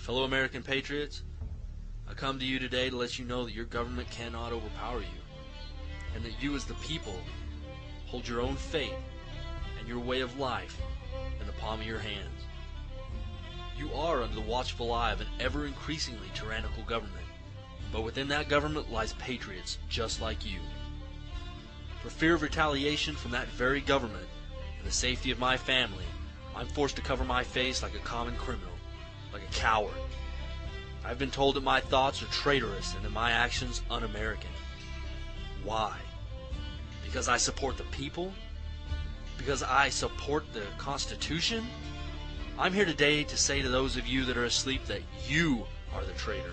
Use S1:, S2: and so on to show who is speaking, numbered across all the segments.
S1: Fellow American patriots, I come to you today to let you know that your government cannot overpower you, and that you as the people hold your own fate and your way of life in the palm of your hands. You are under the watchful eye of an ever-increasingly tyrannical government, but within that government lies patriots just like you. For fear of retaliation from that very government and the safety of my family, I'm forced to cover my face like a common criminal, like a coward. I've been told that my thoughts are traitorous and that my actions un-American. Why? Because I support the people? Because I support the Constitution? I'm here today to say to those of you that are asleep that you are the traitor.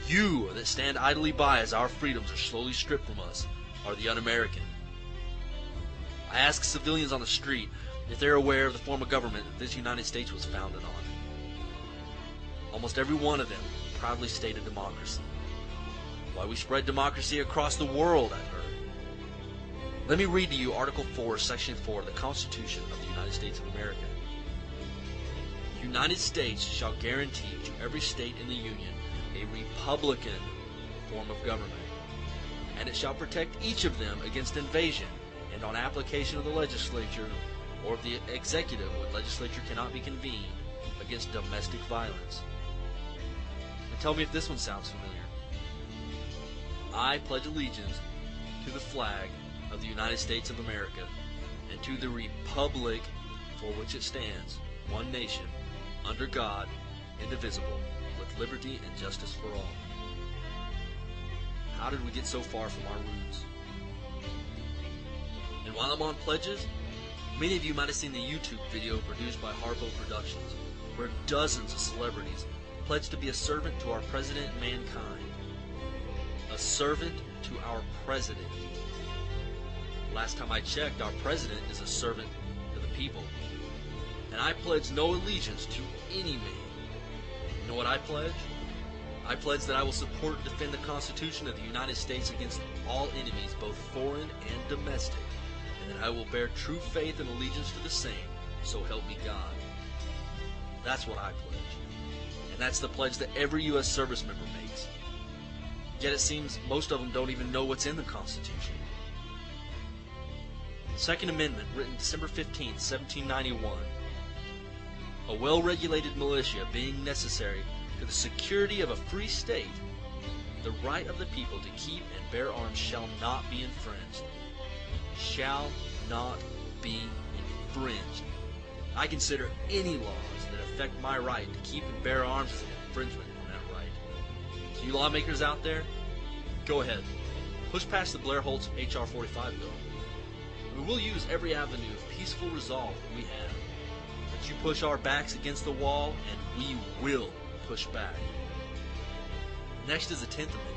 S1: You that stand idly by as our freedoms are slowly stripped from us are the un-American. I ask civilians on the street if they're aware of the form of government that this United States was founded on. Almost every one of them proudly stated democracy. Why we spread democracy across the world, I've heard. Let me read to you Article 4, Section 4 of the Constitution of the United States of America. The United States shall guarantee to every state in the Union a republican form of government, and it shall protect each of them against invasion, and on application of the legislature or of the executive when legislature cannot be convened, against domestic violence. And tell me if this one sounds familiar. I pledge allegiance to the flag of the United States of America and to the republic for which it stands, one nation, under God, indivisible, with liberty and justice for all. How did we get so far from our roots? And while I'm on pledges, many of you might have seen the YouTube video produced by Harpo Productions, where dozens of celebrities pledged to be a servant to our president and mankind. A servant to our president. Last time I checked, our president is a servant to the people. And I pledge no allegiance to any man. You know what I pledge? I pledge that I will support and defend the Constitution of the United States against all enemies, both foreign and domestic, and that I will bear true faith and allegiance to the same, so help me God. That's what I pledge. And that's the pledge that every U.S. service member makes. Yet it seems most of them don't even know what's in the Constitution. Second Amendment, written December 15, 1791. A well-regulated militia being necessary to the security of a free state, the right of the people to keep and bear arms shall not be infringed. Shall not be infringed. I consider any laws that affect my right to keep and bear arms as an infringement on that right. So you lawmakers out there, go ahead. Push past the Blair Holtz H.R. 45 bill. We will use every avenue of peaceful resolve that we have. But you push our backs against the wall, and we will push back. Next is the 10th Amendment.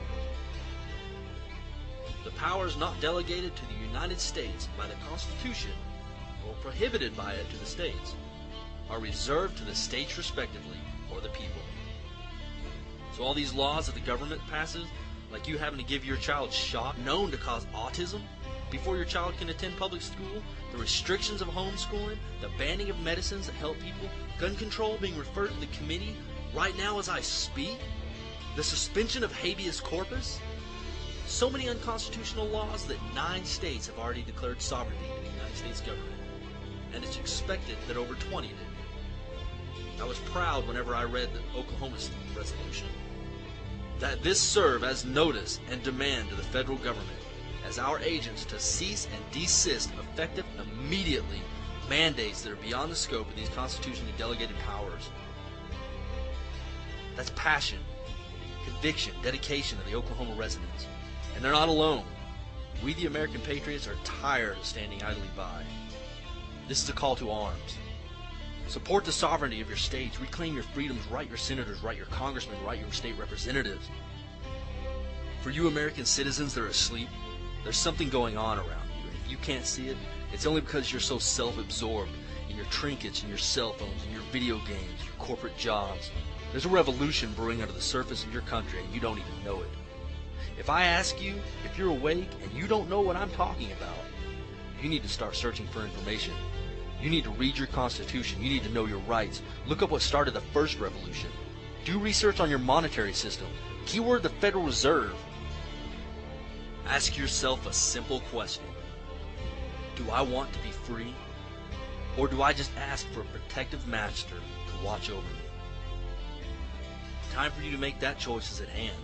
S1: The powers not delegated to the United States by the Constitution or prohibited by it to the states are reserved to the states respectively or the people. So all these laws that the government passes, like you having to give your child shot known to cause autism before your child can attend public school, the restrictions of homeschooling, the banning of medicines that help people, gun control being referred to the committee right now as I speak, the suspension of habeas corpus, so many unconstitutional laws that 9 states have already declared sovereignty in the United States government, and it's expected that over 20 did. I was proud whenever I read the Oklahoma resolution, that this serve as notice and demand to the federal government as our agents to cease and desist effective immediately mandates that are beyond the scope of these constitutionally delegated powers. That's passion, conviction, dedication of the Oklahoma residents. And they're not alone. We, the American patriots, are tired of standing idly by. This is a call to arms. Support the sovereignty of your states. Reclaim your freedoms. Write your senators. Write your congressmen. Write your state representatives. For you American citizens that are asleep, there's something going on around you. And if you can't see it, it's only because you're so self-absorbed in your trinkets and your cell phones and your video games, your corporate jobs. There's a revolution brewing under the surface of your country and you don't even know it. If I ask you if you're awake and you don't know what I'm talking about, you need to start searching for information. You need to read your Constitution. You need to know your rights. Look up what started the first revolution. Do research on your monetary system. Keyword the Federal Reserve. Ask yourself a simple question. Do I want to be free? Or do I just ask for a protective master to watch over me? The time for you to make that choice is at hand.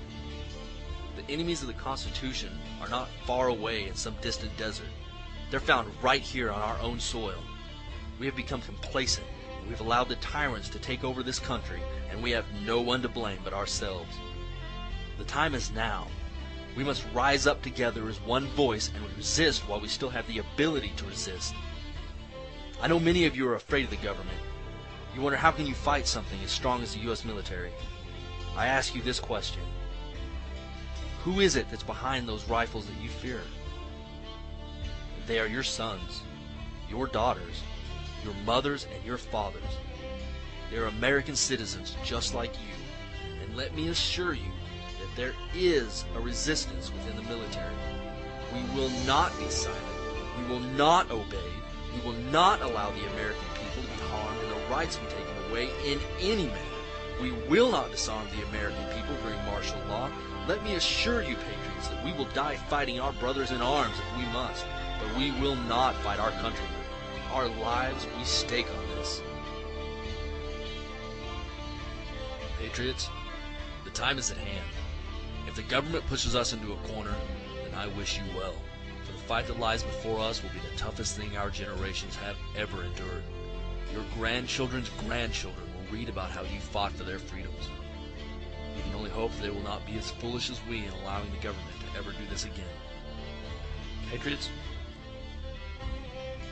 S1: The enemies of the Constitution are not far away in some distant desert. They're found right here on our own soil. We have become complacent. We've allowed the tyrants to take over this country, and we have no one to blame but ourselves. The time is now. We must rise up together as one voice and resist while we still have the ability to resist. I know many of you are afraid of the government. You wonder, how can you fight something as strong as the U.S. military? I ask you this question. Who is it that's behind those rifles that you fear? They are your sons, your daughters, your mothers, and your fathers. They are American citizens just like you. And let me assure you that there is a resistance within the military. We will not be silent. We will not obey. We will not allow the American people to be harmed and their rights to be taken away in any manner. We will not disarm the American people during martial law. Let me assure you, patriots, that we will die fighting our brothers in arms if we must, but we will not fight our countrymen. Our lives we stake on this. Patriots, the time is at hand. If the government pushes us into a corner, then I wish you well. For the fight that lies before us will be the toughest thing our generations have ever endured. Your grandchildren's grandchildren will read about how you fought for their freedoms. We can only hope that they will not be as foolish as we in allowing the government to ever do this again. Patriots,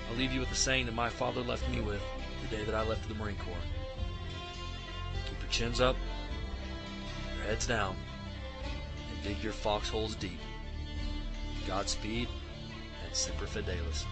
S1: I'll leave you with the saying that my father left me with the day that I left the Marine Corps. Keep your chins up, your heads down, and dig your foxholes deep. Godspeed, and Semper Fidelis.